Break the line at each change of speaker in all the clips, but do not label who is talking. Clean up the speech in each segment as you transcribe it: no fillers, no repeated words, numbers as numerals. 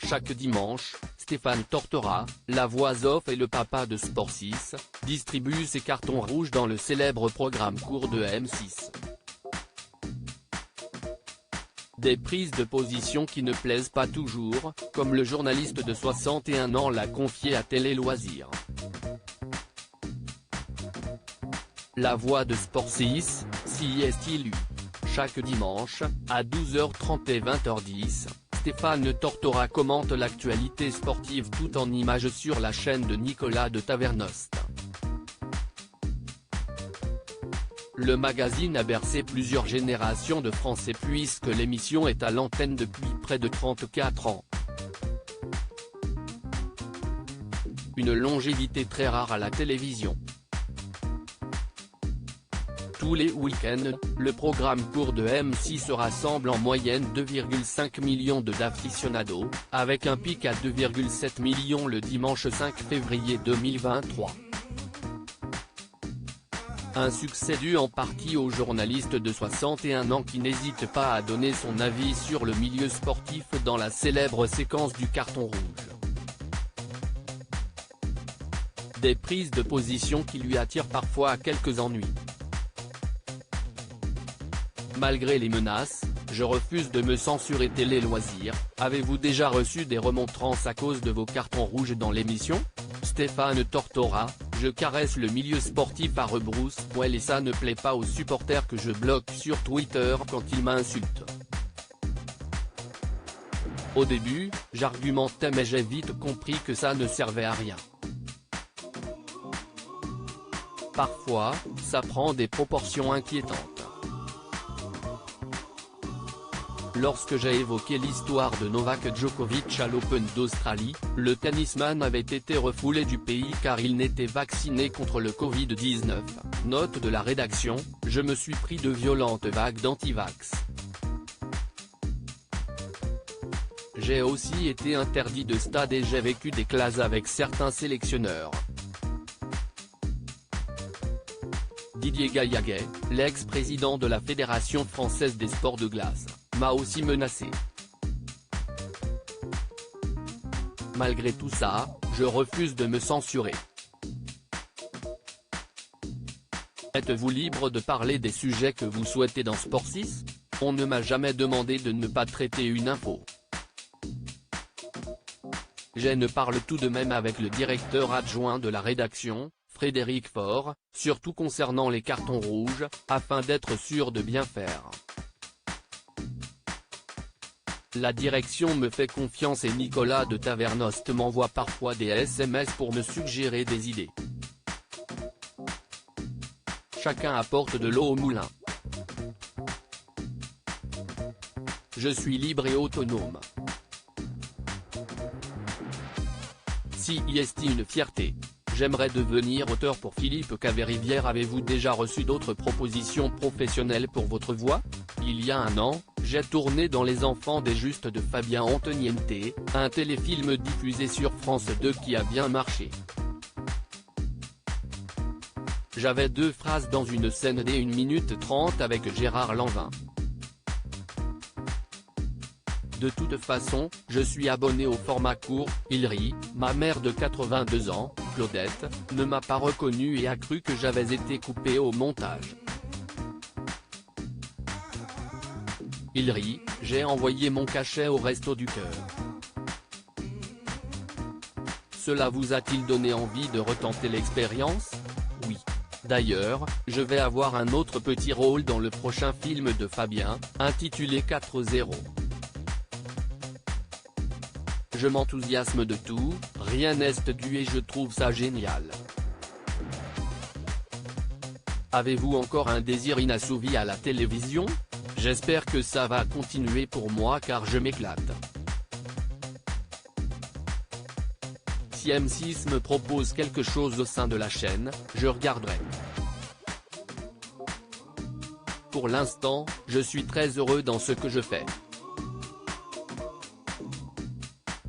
Chaque dimanche, Stéphane Tortora, la voix off et le papa de Sport 6, distribue ses cartons rouges dans le célèbre programme court de M6. Des prises de position qui ne plaisent pas toujours, comme le journaliste de 61 ans l'a confié à Télé Loisirs. La voix de Sport 6, si est-il eu. Chaque dimanche, à 12h30 et 20h10, Stéphane Tortora commente l'actualité sportive tout en images sur la chaîne de Nicolas de Tavernost. Le magazine a bercé plusieurs générations de Français puisque l'émission est à l'antenne depuis près de 34 ans. Une longévité très rare à la télévision. Tous les week-ends, le programme court de M6 rassemble en moyenne 2,5 millions d'aficionados, avec un pic à 2,7 millions le dimanche 5 février 2023. Un succès dû en partie au journaliste de 61 ans qui n'hésite pas à donner son avis sur le milieu sportif dans la célèbre séquence du carton rouge. Des prises de position qui lui attirent parfois quelques ennuis. Malgré les menaces, je refuse de me censurer Télé Loisirs. Avez-vous déjà reçu des remontrances à cause de vos cartons rouges dans l'émission? Stéphane Tortora, je caresse le milieu sportif à rebrousse-poil et ça ne plaît pas aux supporters que je bloque sur Twitter quand ils m'insultent. Au début, j'argumentais mais j'ai vite compris que ça ne servait à rien. Parfois, ça prend des proportions inquiétantes. Lorsque j'ai évoqué l'histoire de Novak Djokovic à l'Open d'Australie, le tennisman avait été refoulé du pays car il n'était vacciné contre le Covid-19. Note de la rédaction, je me suis pris de violentes vagues d'anti-vax. J'ai aussi été interdit de stade et j'ai vécu des classes avec certains sélectionneurs. Didier Gaillaguet, l'ex-président de la Fédération française des sports de glace, m'a aussi menacé. Malgré tout ça, je refuse de me censurer. Êtes-vous libre de parler des sujets que vous souhaitez dans Sport 6 ? On ne m'a jamais demandé de ne pas traiter une info. Je ne parle tout de même avec le directeur adjoint de la rédaction, Frédéric Faure, surtout concernant les cartons rouges, afin d'être sûr de bien faire. La direction me fait confiance et Nicolas de Tavernost m'envoie parfois des SMS pour me suggérer des idées. Chacun apporte de l'eau au moulin. Je suis libre et autonome. Si est une fierté. J'aimerais devenir auteur pour Philippe Caverivière. Avez-vous déjà reçu d'autres propositions professionnelles pour votre voix? Il y a un an, j'ai tourné dans Les Enfants des Justes de Fabien Antoniente, un téléfilm diffusé sur France 2 qui a bien marché. J'avais 2 phrases dans une scène d'1 minute 30 avec Gérard Lanvin. De toute façon, je suis abonné au format court. Il rit, ma mère de 82 ans, Claudette, ne m'a pas reconnu et a cru que j'avais été coupé au montage. Il rit, j'ai envoyé mon cachet au Resto du Cœur. Cela vous a-t-il donné envie de retenter l'expérience? Oui. D'ailleurs, je vais avoir un autre petit rôle dans le prochain film de Fabien, intitulé 4-0. Je m'enthousiasme de tout, rien n'est dû et je trouve ça génial. Avez-vous encore un désir inassouvi à la télévision? J'espère que ça va continuer pour moi car je m'éclate. Si M6 me propose quelque chose au sein de la chaîne, je regarderai. Pour l'instant, je suis très heureux dans ce que je fais.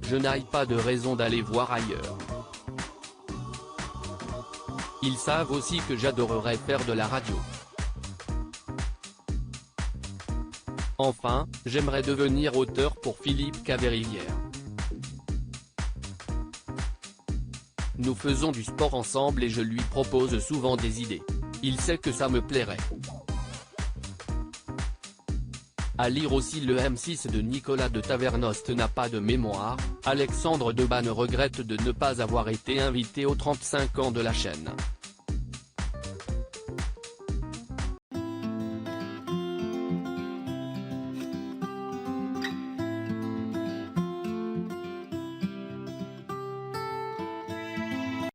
Je n'ai pas de raison d'aller voir ailleurs. Ils savent aussi que j'adorerais faire de la radio. Enfin, j'aimerais devenir auteur pour Philippe Caverivière. Nous faisons du sport ensemble et je lui propose souvent des idées. Il sait que ça me plairait. À lire aussi le M6 de Nicolas de Tavernost n'a pas de mémoire, Alexandre Debanne regrette de ne pas avoir été invité aux 35 ans de la chaîne.